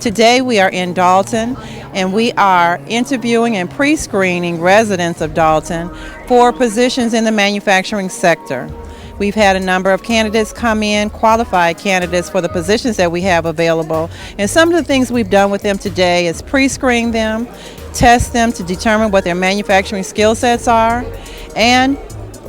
Today we are in Dolton, and we are interviewing and pre-screening residents of Dolton for positions in the manufacturing sector. We've had a number of candidates come in, qualified candidates for the positions that we have available. And some of the things we've done with them today is pre-screen them, test them to determine what their manufacturing skill sets are, and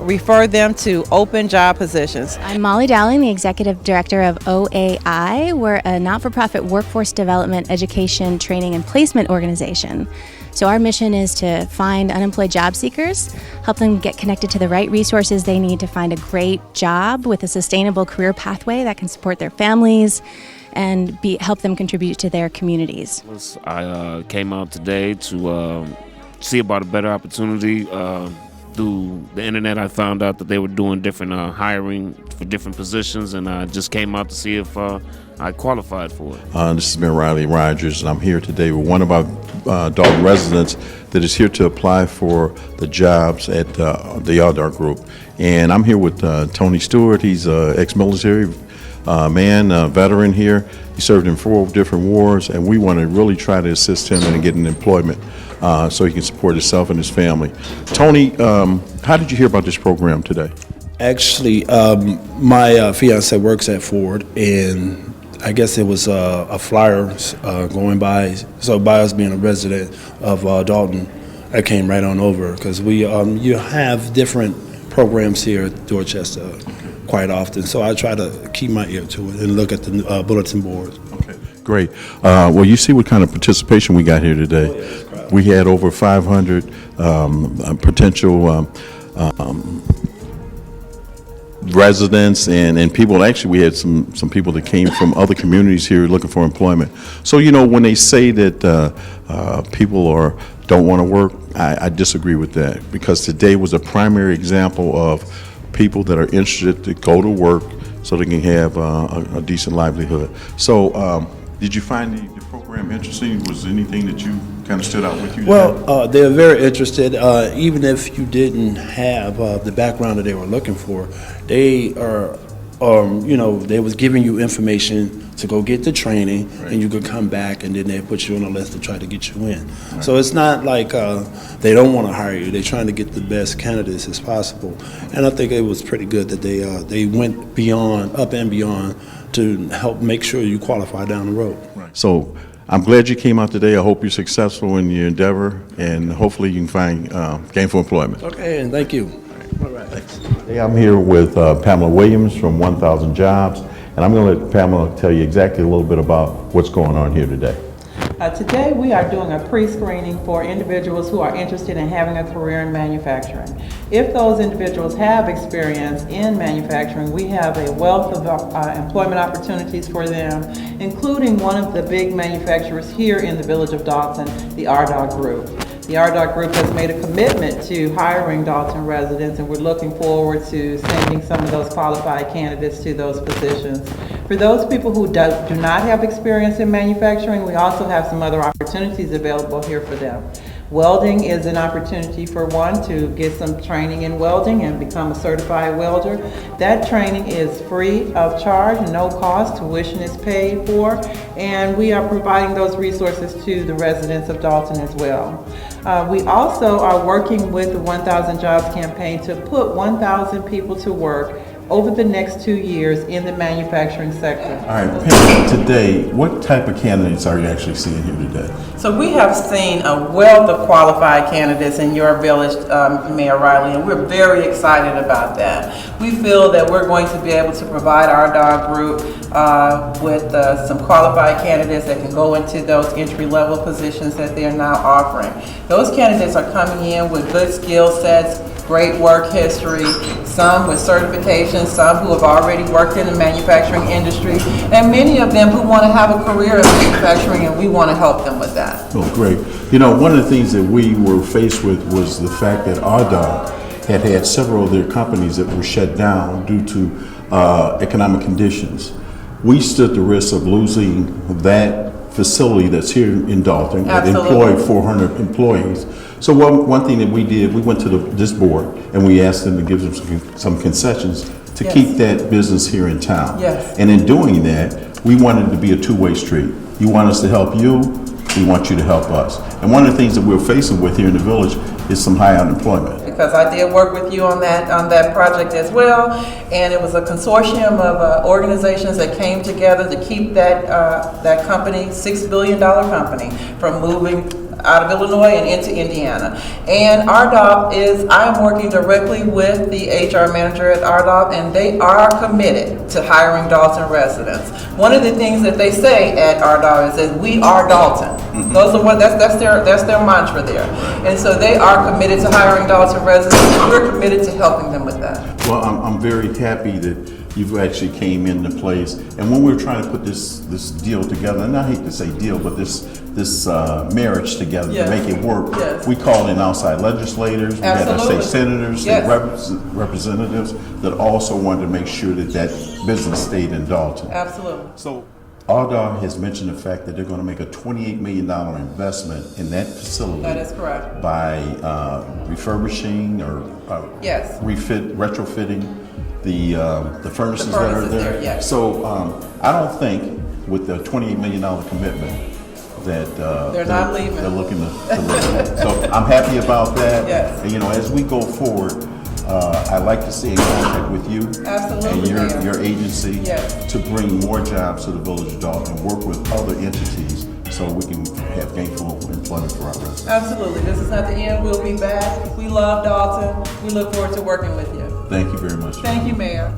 refer them to open job positions. I'm Molly Dowling, the Executive Director of OAI. We're a not-for-profit workforce development, education, training, and placement organization. So our mission is to find unemployed job seekers, help them get connected to the right resources they need to find a great job with a sustainable career pathway that can support their families and help them contribute to their communities. I came out today to see about a better opportunity. Through the internet, I found out that they were doing different hiring for different positions, and I just came out to see if I qualified for it. This has been Riley Rogers, and I'm here today with one of our Dolton residents that is here to apply for the jobs at the Yardar Group. And I'm here with Tony Stewart. He's an ex-military man, veteran here. He served in 4 different wars, and we want to really try to assist him in getting employment so he can support himself and his family. Tony, how did you hear about this program today? Actually, my fiance works at Ford, and I guess it was a flyer going by. So by us being a resident of Dolton, I came right on over because you have different programs here at Dorchester quite often. So I try to keep my ear to it and look at the bulletin boards. Okay, great. Well, you see what kind of participation we got here today. Oh, yeah, we had over 500 potential residents and people. Actually, we had some people that came from other communities here looking for employment. So, you know, when they say that people don't want to work, I disagree with that, because today was a primary example of people that are interested to go to work so they can have a decent livelihood. So, did you find the program interesting? Was there anything that you kind of stood out with you today? Well, they're very interested. Even if you didn't have the background that they were looking for, they are, they was giving you information to go get the training, right, and you could come back, and then they put you on a list to try to get you in. Right. So it's not like they don't want to hire you. They're trying to get the best candidates as possible. And I think it was pretty good that they went up and beyond to help make sure you qualify down the road. Right. So I'm glad you came out today. I hope you're successful in your endeavor, and hopefully you can find gainful employment. Okay, and thank you. All right. Thanks. Today I'm here with Pamela Williams from 1,000 Jobs, and I'm going to let Pamela tell you exactly a little bit about what's going on here today. Today we are doing a pre-screening for individuals who are interested in having a career in manufacturing. If those individuals have experience in manufacturing, we have a wealth of employment opportunities for them, including one of the big manufacturers here in the village of Dolton, the Yardar Group. The Yardar Group has made a commitment to hiring Dolton residents, and we're looking forward to sending some of those qualified candidates to those positions. For those people who do not have experience in manufacturing, we also have some other opportunities available here for them. Welding is an opportunity for one to get some training in welding and become a certified welder. That training is free of charge, no cost, tuition is paid for, and we are providing those resources to the residents of Dolton as well. We also are working with the 1,000 Jobs campaign to put 1,000 people to work over the next 2 years in the manufacturing sector. All right, Pam, today, what type of candidates are you actually seeing here today? So we have seen a wealth of qualified candidates in your village, Mayor Riley, and we're very excited about that. We feel that we're going to be able to provide our Yardar Group with some qualified candidates that can go into those entry-level positions that they're now offering. Those candidates are coming in with good skill sets, great work history, some with certifications, some who have already worked in the manufacturing industry, and many of them who want to have a career in manufacturing, and we want to help them with that. Oh, great. You know, one of the things that we were faced with was the fact that Yardar had several of their companies that were shut down due to economic conditions. We stood the risk of losing that facility that's here in Dolton that employed 400 employees. So one thing that we did, we went to this board and we asked them to give them some concessions to keep that business here in town. Yes. And in doing that, we wanted it to be a two-way street. You want us to help you, we want you to help us. And one of the things that we're facing with here in the village is some high unemployment. Because I did work with you on that project as well, and it was a consortium of organizations that came together to keep that company, $6 billion company, from moving out of Illinois and into Indiana. And RDOF I'm working directly with the HR manager at RDOF, and they are committed to hiring Dolton residents. One of the things that they say at RDOF is that we are Dolton. That's their mantra there. And so they are committed to hiring Dolton residents, and we're committed to helping them with that. Well, I'm very happy that you've actually came into place. And when we were trying to put this deal together, and I hate to say deal, but this marriage together to make it work, we called in outside legislators, we had our state senators, state representatives that also wanted to make sure that business stayed in Dolton. Absolutely. So RDOF has mentioned the fact that they're going to make a $28 million investment in that facility. That is correct. By refurbishing or retrofitting the furnaces that are there. Yes. So I don't think with the $28 million commitment that they're not leaving. They're looking to leave. So I'm happy about that. Yes. And as we go forward, I'd like to stay in contact with you Absolutely, and your agency to bring more jobs to the village of Dolton and work with other entities so we can have gainful employment for our residents. Absolutely. This is not the end. We'll be back. We love Dolton. We look forward to working with you. Thank you very much. Thank you, Mayor.